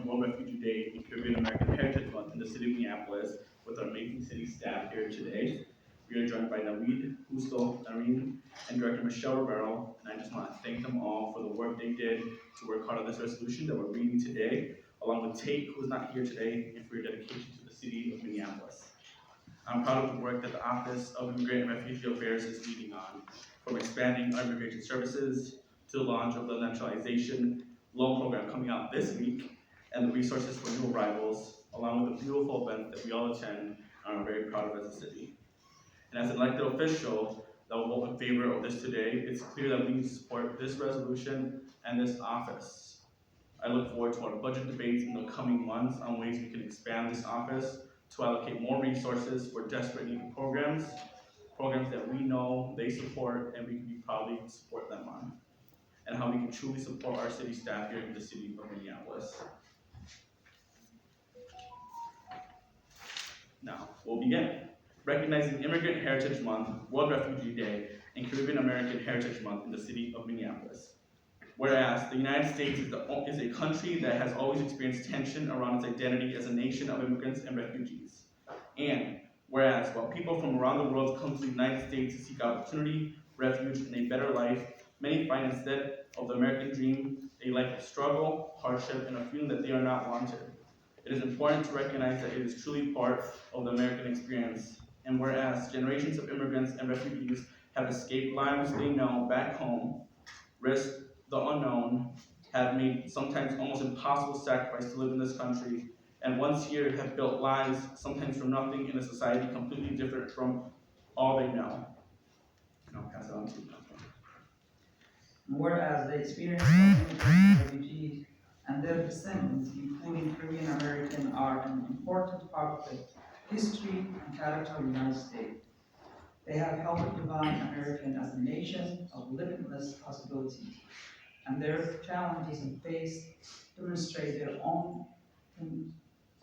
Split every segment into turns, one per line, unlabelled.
celebrating World Refugee Day and Caribbean American Heritage Month in the city of Minneapolis with our amazing city staff here today. We are joined by Naweed, Justo, Nareen, and Director Michelle Rivero, and I just want to thank them all for the work they did to work hard on this resolution that we're reading today, along with Tate, who is not here today, and for your dedication to the city of Minneapolis. I'm proud of the work that the Office of Immigrant and Refugee Affairs is leading on, from expanding our immigration services to the launch of the naturalization loan program coming out this week, and the resources for new arrivals, along with the beautiful event that we all attend and are very proud of as a city. And as an elected official that will vote in favor of this today, it's clear that we need to support this resolution and this office. I look forward to our budget debates in the coming months on ways we can expand this office to allocate more resources for desperate needed programs that we know they support and we can be proudly support them on, and how we can truly support our city staff here in the city of Minneapolis. Now, we'll begin. Recognizing Immigrant Heritage Month, World Refugee Day, and Caribbean American Heritage Month in the city of Minneapolis. Whereas the United States is a country that has always experienced tension around its identity as a nation of immigrants and refugees. And whereas while people from around the world come to the United States to seek opportunity, refuge, and a better life, many find instead of the American dream a life of struggle, hardship, and a feeling that they are not wanted. It is important to recognize that it is truly part of the American experience. And whereas generations of immigrants and refugees have escaped lives they know back home, risked the unknown, have made sometimes almost impossible sacrifice to live in this country, and once here have built lives, sometimes from nothing, in a society completely different from all they know. And I'll pass it on to you.
Whereas the experience of immigrant refugees and their descendants, including Caribbean American, are an important part of the history and character of the United States. They have helped define American as a nation of limitless possibilities, and their challenges and faith demonstrate their own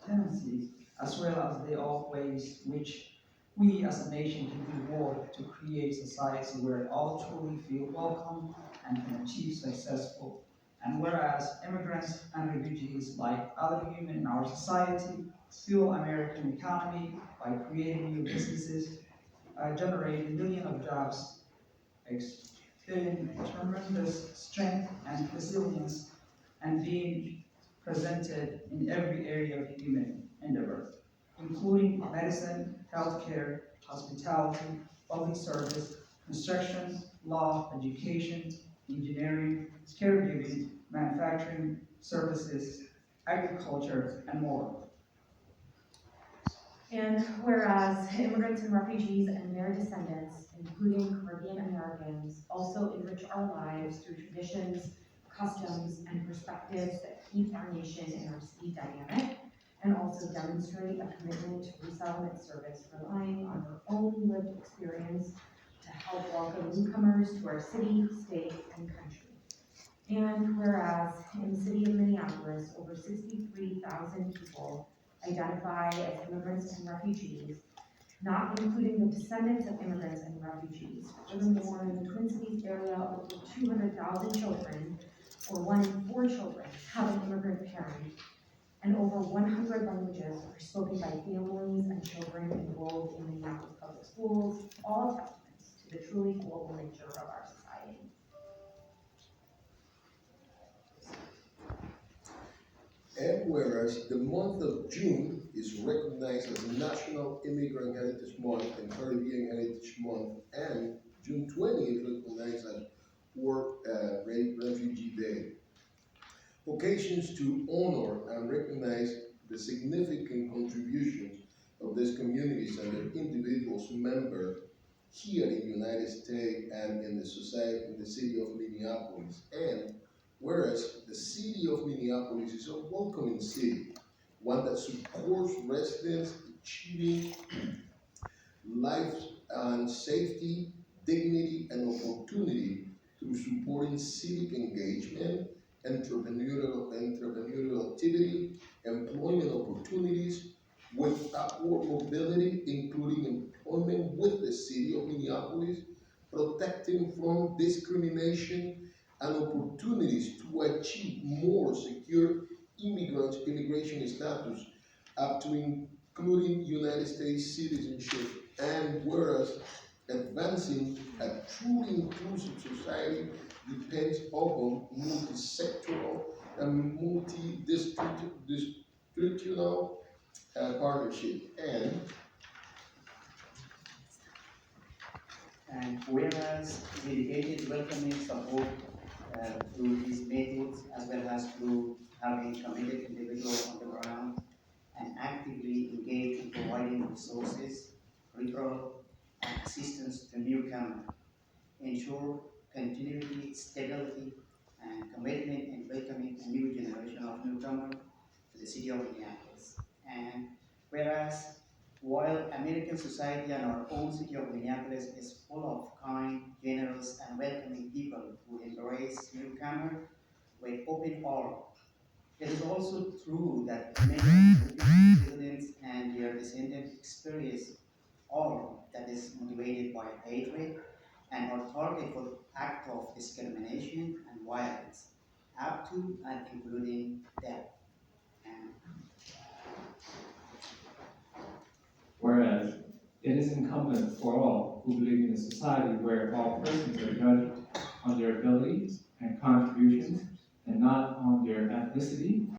tendencies, as well as the old ways which we as a nation can do work to create society where all truly feel welcome and can achieve successful. And whereas immigrants and refugees, like other humans in our society, fuel American economy by creating new businesses, generating millions of jobs, exhibiting tremendous strength and resilience, and being presented in every area of human endeavor, including medicine, healthcare, hospitality, public service, construction, law, education, engineering, caregiving, manufacturing, services, agriculture, and more.
And whereas immigrants and refugees and their descendants, including Caribbean Americans, also enrich our lives through traditions, customs, and perspectives that keep our nation and our city dynamic, and also demonstrate a commitment to resettlement service, relying on their own lived experience to help welcome newcomers to our city, state, and country. And whereas in the city of Minneapolis, over 63,000 people identify as immigrants and refugees, not including the descendants of immigrants and refugees. Furthermore, in the Twin Cities area, over 200,000 children, or 1 in 4 children, have an immigrant parent, and over 100 languages are spoken by families and children enrolled in Minneapolis public schools, all testaments to the truly global nature of our society.
And whereas the month of June is recognized as National Immigrant Heritage Month and Caribbean Heritage Month, and June 20th is recognized as World Refugee Day. Occasions to honor and recognize the significant contributions of these communities and their individuals members here in the United States and in the society, in the city of Minneapolis. And whereas the city of Minneapolis is a welcoming city, one that supports residents achieving life and safety, dignity, and opportunity through supporting civic engagement, entrepreneurial activity, employment opportunities, with upward mobility, including employment with the city of Minneapolis, protecting from discrimination, and opportunities to achieve more secure immigrants immigration status up to including United States citizenship, and whereas advancing a truly inclusive society depends upon multi-sectoral and multi-districtional partnership,
and whereas dedicated welcoming support through these methods as well as through having committed individuals on the ground and actively engaged in providing resources, referral, and assistance to newcomers, ensure continuity, stability, and commitment in welcoming a new generation of newcomers to the city of Minneapolis. And whereas while American society and our own city of Minneapolis is full of kind, generous, and welcoming people who embrace newcomers with open arms, it is also true that many residents and their descendants experience all that is motivated by hatred and are targeted for acts of discrimination and violence, up to and including death. And
Whereas it is incumbent for all who believe in a society where all persons are judged on their abilities and contributions and not on their ethnicity,